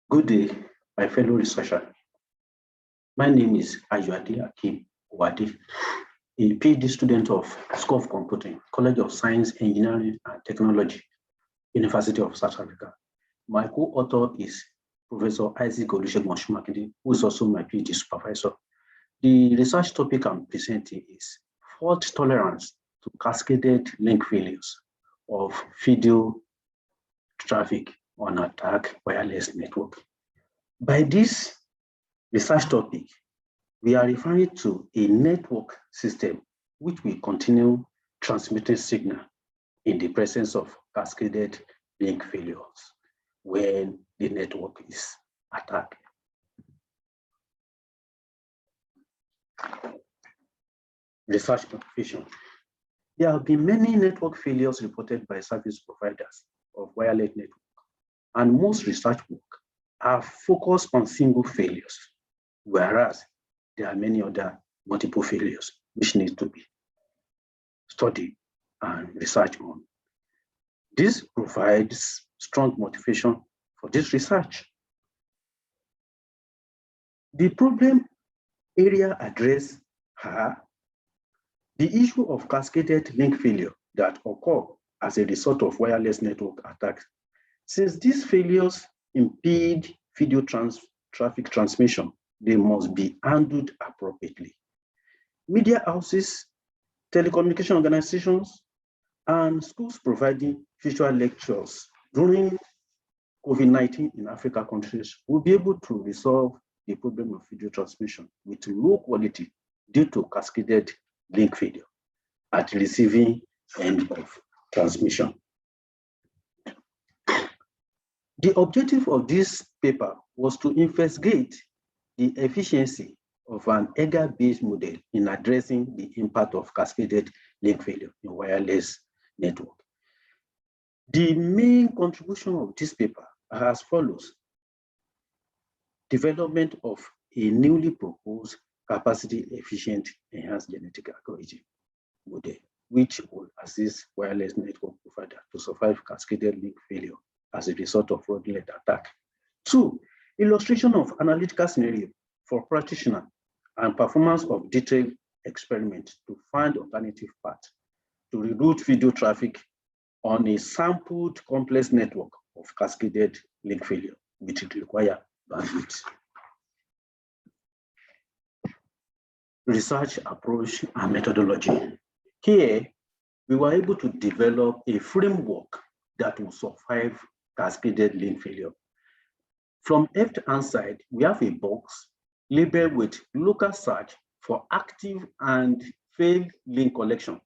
Good day, my fellow researcher. My name is Akeem, Owoade, a PhD student of School of Computing, College of Science, Engineering and Technology, University of South Africa. My co-author is Professor Isaac Olusegun, who is also my PhD supervisor. The research topic I'm presenting is fault tolerance to cascaded link failures of video traffic on attack wireless network. By this research topic, we are referring to a network system which will continue transmitting signal in the presence of cascaded link failures when the network is attacked. Research application. There have been many network failures reported by service providers of wireless network, and most research work are focused on single failures, whereas there are many other multiple failures which need to be studied and researched on. This provides strong motivation for this research. The problem area addressed are the issue of cascaded link failure that occur as a result of wireless network attacks. Since these failures impede video traffic transmission, they must be handled appropriately. Media houses, telecommunication organizations, and schools providing visual lectures during COVID-19 in African countries will be able to resolve the problem of video transmission with low quality due to cascaded link failure at receiving end of transmission. The objective of this paper was to investigate the efficiency of an EGA-based model in addressing the impact of cascaded link failure in wireless network. The main contribution of this paper are as follows: development of a newly proposed capacity-efficient enhanced genetic algorithm model, which will assist wireless network provider to survive cascaded link failure as a result of fraudulent attack. 2, illustration of analytical scenario for practitioner and performance of detailed experiment to find alternative paths to reroute video traffic on a sampled complex network of cascaded link failure, which require bandwidth. Research approach and methodology. Here, we were able to develop a framework that will survive cascaded link failure. From left-hand side, we have a box labeled with local search for active and failed link collection.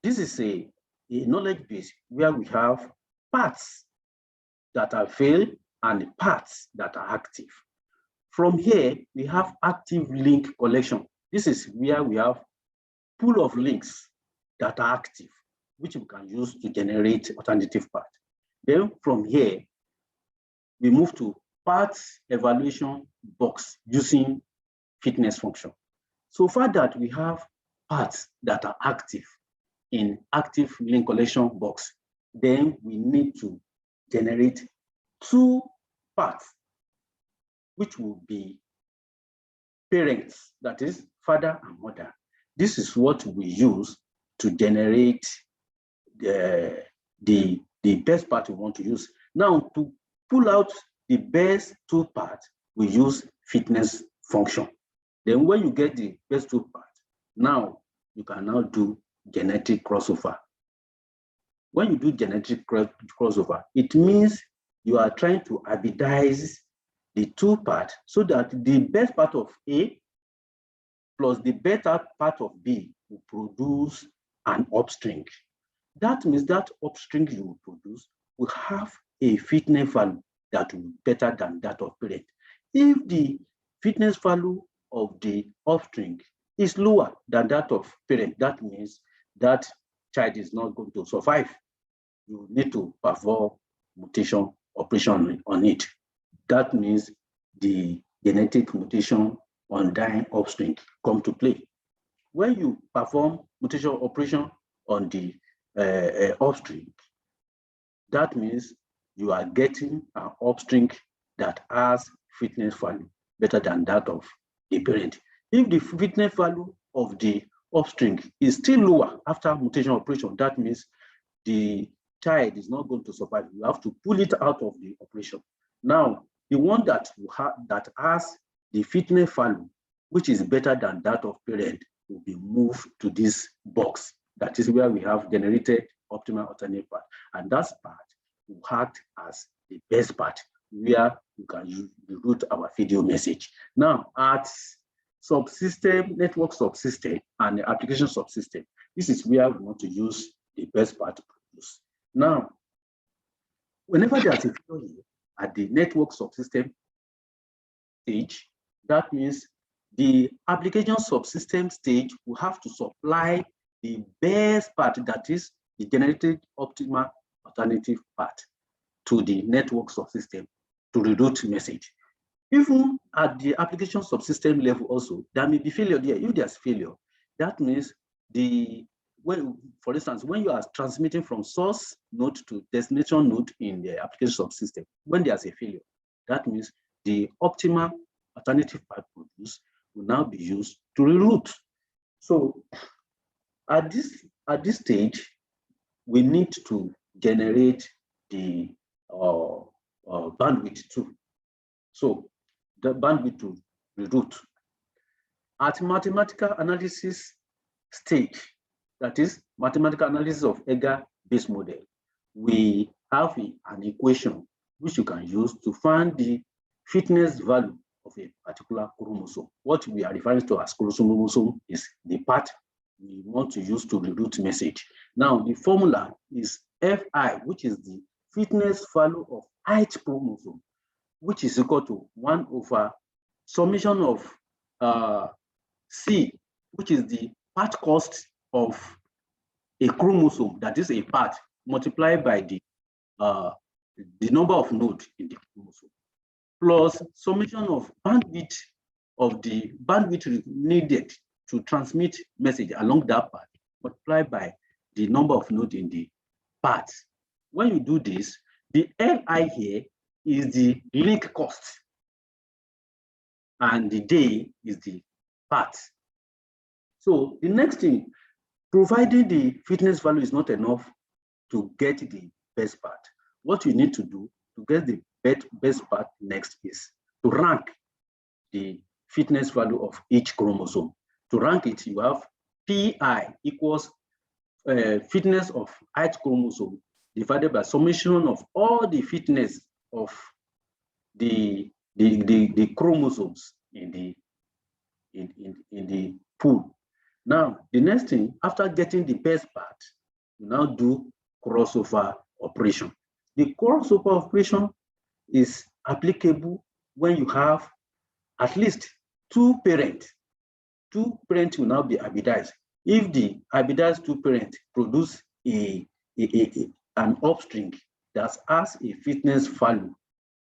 This is a knowledge base where we have paths that are failed and paths that are active. From here, we have active link collection. This is where we have pool of links that are active, which we can use to generate alternative path. Then from here, we move to path evaluation box using fitness function. So far that we have paths that are active in active link collection box, then we need to generate 2 paths, which will be parents, that is father and mother. This is what we use to generate the best path we want to use. Now, to pull out the best 2 paths, we use fitness function. Then when you get the best 2 paths, now you can now do genetic crossover. When you do genetic crossover, it means you are trying to hybridize the 2 paths so that the best part of A plus the better part of B will produce an upstring. That means that upstring you will produce will have a fitness value that will be better than that of parent. If the fitness value of the upstring is lower than that of parent, that means that child is not going to survive. You need to perform mutation operation on it. That means the genetic mutation on dying upstring come to play. When you perform mutation operation on the upstring, that means you are getting an upstring that has fitness value better than that of the parent. If the fitness value of the upstream is still lower after mutation operation, that means the child is not going to survive. You have to pull it out of the operation. Now, the one that has the fitness value, which is better than that of parent, will be moved to this box. That is where we have generated optimal alternate part. And that part will act as the best part, where you can route our video message. Now, at subsystem, network subsystem, and the application subsystem, this is where we want to use the best part to produce. Now, whenever there's a failure at the network subsystem stage, that means the application subsystem stage will have to supply the best part, that is the generated optimal alternative part, to the network subsystem to reroute message. Even at the application subsystem level also, there may be failure there. If there's failure, that means for instance, when you are transmitting from source node to destination node in the application subsystem, when there's a failure, that means the optimal alternative part produced will now be used to reroute. So at this stage, we need to generate the bandwidth too. So the bandwidth to reroute. At mathematical analysis stage, that is mathematical analysis of Edgar-based model, we have an equation which you can use to find the fitness value of a particular chromosome. What we are referring to as chromosome is the part we want to use to reroute message. Now, the formula is Fi, which is the fitness value of each chromosome, which is equal to 1 over summation of C, which is the part cost of a chromosome, that is a part, multiplied by the number of nodes in the chromosome, plus summation of the bandwidth needed to transmit message along that part, multiplied by the number of nodes in the part. When you do this, the Li here is the link cost, and the day is the part. So the next thing, providing the fitness value is not enough to get the best part. What you need to do to get the best part next is to rank the fitness value of each chromosome. To rank it, you have Pi equals fitness of each chromosome divided by summation of all the fitness of the chromosomes in the pool. Now, the next thing, after getting the best part, you now do crossover operation. The crossover operation is applicable when you have at least two parents. Two parents will now be hybridized. If the hybridized two parents produce an upstream that has a fitness value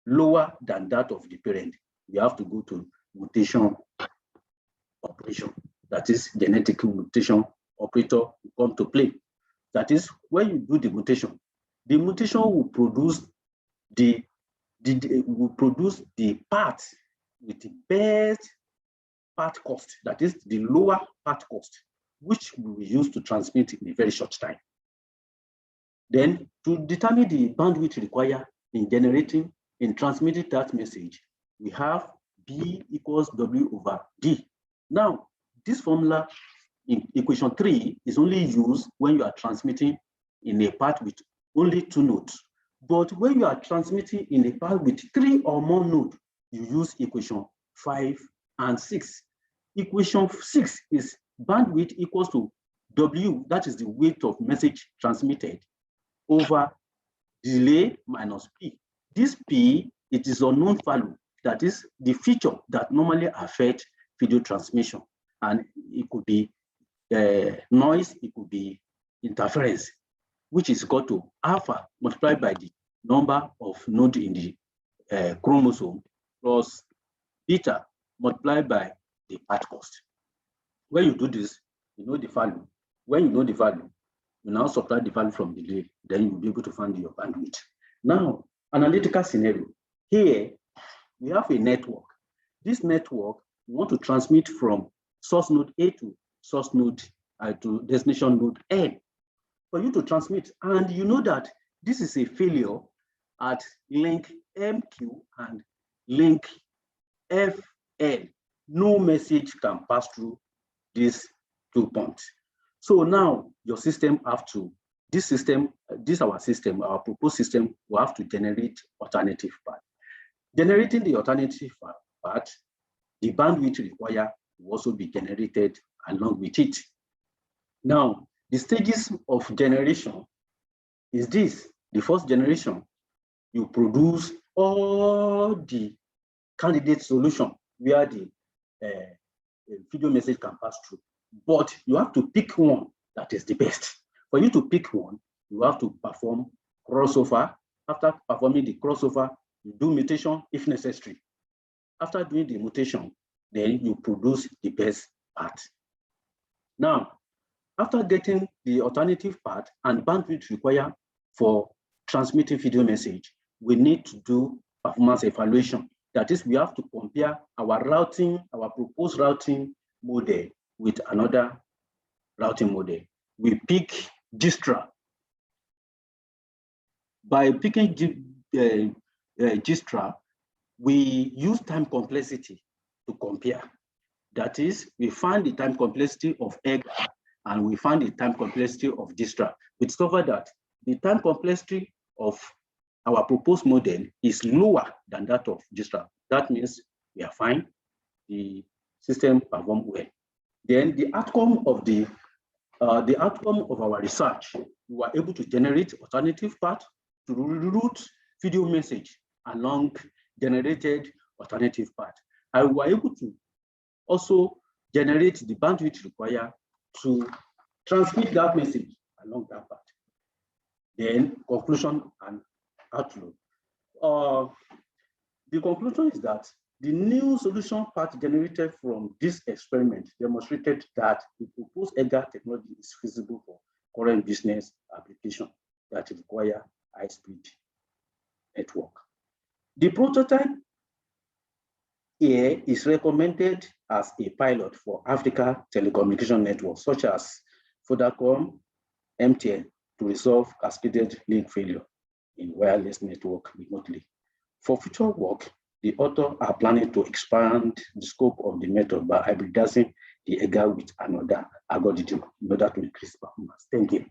lower than that of the parent, you have to go to mutation operation. That is, genetic mutation operator will come to play. That is, when you do the mutation will produce the part with the best part cost, that is the lower part cost, which we will use to transmit in a very short time. Then, to determine the bandwidth required in transmitting that message, we have B equals W over D. Now, this formula in equation 3 is only used when you are transmitting in a part with only 2 nodes. But when you are transmitting in a part with 3 or more nodes, you use equation 5 and 6. Equation 6 is bandwidth equals to W, that is the weight of message transmitted, over delay minus P. This P, it is unknown value, that is the feature that normally affects video transmission. And it could be noise, it could be interference, which is equal to alpha multiplied by the number of nodes in the chromosome plus beta multiplied by the part cost. When you do this, you know the value. When you know the value, you now subtract the value from the delay, then you'll be able to find your bandwidth. Now, analytical scenario. Here, we have a network. This network, we want to transmit from source node A to source node to destination node N for you to transmit. And you know that this is a failure at link MQ and link FL. No message can pass through these 2 points. So now your system have to, our proposed system will have to generate alternative path. Generating the alternative path, the bandwidth required will also be generated along with it. Now, the stages of generation is this. The first generation, you produce all the candidate solution where the video message can pass through. But you have to pick one that is the best. For you to pick one, you have to perform crossover. After performing the crossover, you do mutation if necessary. After doing the mutation, then you produce the best part. Now, after getting the alternative part and bandwidth required for transmitting video message, we need to do performance evaluation. That is, we have to compare our routing, our proposed routing model with another routing model. We pick Gistra. By picking Gistra, we use time complexity to compare. That is, we find the time complexity of EGA and we find the time complexity of Gistra. We discover that the time complexity of our proposed model is lower than that of Gistra. That means we are fine, the system performs well. Then the outcome of our research, we were able to generate alternative path to route video message along generated alternative path. And we were able to also generate the bandwidth required to transmit that message along that path. Then conclusion and outlook. The conclusion is that the new solution path generated from this experiment demonstrated that the proposed EGA technology is feasible for current business application that require high-speed network. The prototype here is recommended as a pilot for Africa telecommunication networks such as Vodacom, MTN, to resolve cascaded link failure in wireless network remotely. For future work, the authors are planning to expand the scope of the method by hybridizing the EGA with another algorithm in order to increase performance. Thank you.